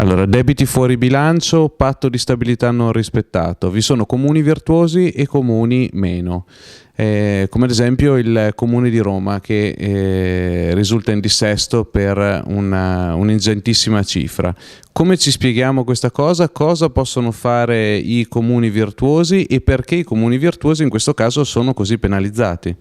Allora, debiti fuori bilancio, patto di stabilità non rispettato. Vi sono comuni virtuosi e comuni meno. Come ad esempio il comune di Roma che risulta in dissesto per un'ingentissima cifra. Come ci spieghiamo questa cosa? Cosa possono fare i comuni virtuosi e perché i comuni virtuosi in questo caso sono così penalizzati?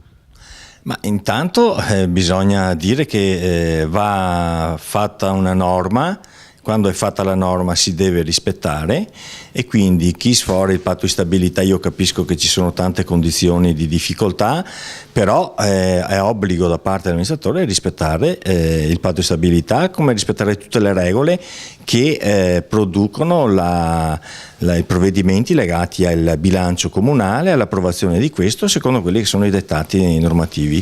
Ma intanto bisogna dire che va fatta una norma. Quando è fatta la norma si deve rispettare e quindi chi sfora il patto di stabilità, io capisco che ci sono tante condizioni di difficoltà, però è obbligo da parte dell'amministratore rispettare il patto di stabilità, come rispettare tutte le regole che producono i provvedimenti legati al bilancio comunale, all'approvazione di questo secondo quelli che sono i dettati normativi.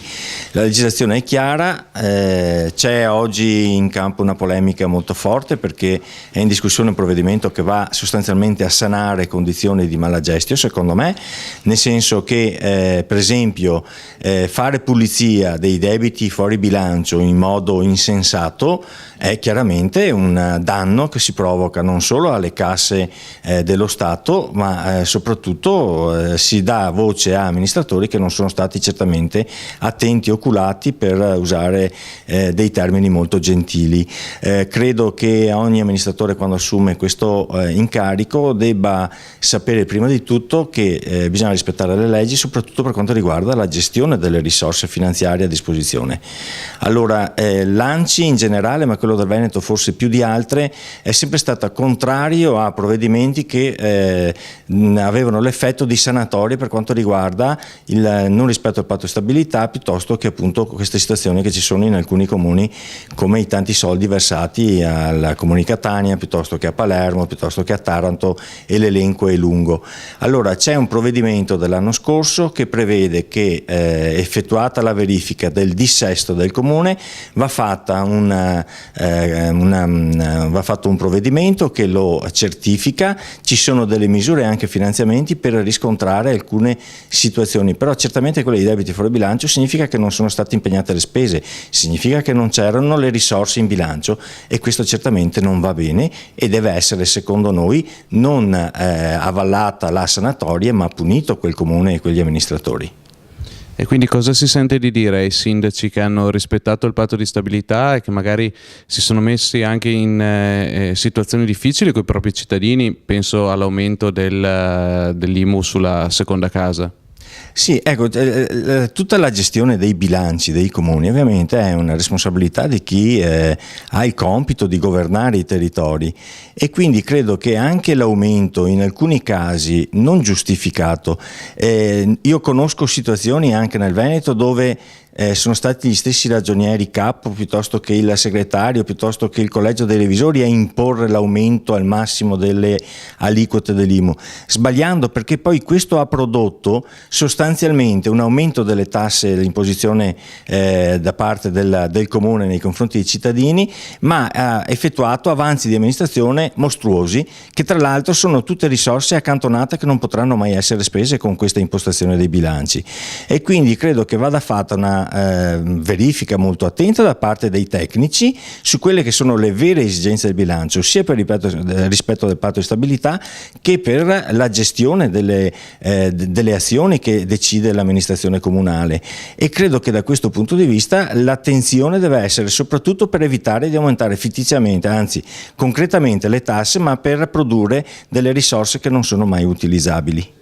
La legislazione è chiara, c'è oggi in campo una polemica molto forte perché è in discussione un provvedimento che va sostanzialmente a sanare condizioni di malagestio, secondo me, nel senso che per esempio fare pulizia dei debiti fuori bilancio in modo insensato è chiaramente un danno che si provoca non solo alle casse dello Stato, ma soprattutto si dà voce a amministratori che non sono stati certamente attenti, oculati, per usare dei termini molto gentili. Credo che ogni amministratore, quando assume questo incarico, debba sapere prima di tutto che bisogna rispettare le leggi, soprattutto per quanto riguarda la gestione delle risorse finanziarie a disposizione. Allora, l'ANCI in generale, ma quello del Veneto forse più di altre, è sempre stata contrario a provvedimenti che avevano l'effetto di sanatoria per quanto riguarda il non rispetto al patto di stabilità, piuttosto che appunto queste situazioni che ci sono in alcuni comuni, come i tanti soldi versati al comune di Catania, piuttosto che a Palermo, piuttosto che a Taranto, e l'elenco è lungo. Allora c'è un provvedimento dell'anno scorso che prevede che effettuata la verifica del dissesto del comune va fatto un provvedimento che lo certifica, ci sono delle misure e anche finanziamenti per riscontrare alcune situazioni, però certamente quelle di debiti fuori bilancio significa che non sono state impegnate le spese, significa che non c'erano le risorse in bilancio e questo certamente non va bene e deve essere, secondo noi, non avallata la sanatoria ma punito quel comune e quegli amministratori. E quindi cosa si sente di dire ai sindaci che hanno rispettato il patto di stabilità e che magari si sono messi anche in situazioni difficili con i propri cittadini? Penso all'aumento dell'IMU sulla seconda casa. Sì, ecco, tutta la gestione dei bilanci dei comuni ovviamente è una responsabilità di chi ha il compito di governare i territori e quindi credo che anche l'aumento in alcuni casi non giustificato, io conosco situazioni anche nel Veneto dove sono stati gli stessi ragionieri capo, piuttosto che il segretario, piuttosto che il collegio dei revisori a imporre l'aumento al massimo delle aliquote dell'IMU, sbagliando, perché poi questo ha prodotto sostanzialmente un aumento delle tasse dell'imposizione da parte del comune nei confronti dei cittadini, ma ha effettuato avanzi di amministrazione mostruosi che tra l'altro sono tutte risorse accantonate che non potranno mai essere spese con questa impostazione dei bilanci e quindi credo che vada fatta una verifica molto attenta da parte dei tecnici su quelle che sono le vere esigenze del bilancio, sia per il rispetto del patto di stabilità che per la gestione delle azioni che decide l'amministrazione comunale e credo che da questo punto di vista l'attenzione deve essere soprattutto per evitare di aumentare fittiziamente, anzi concretamente le tasse, ma per produrre delle risorse che non sono mai utilizzabili.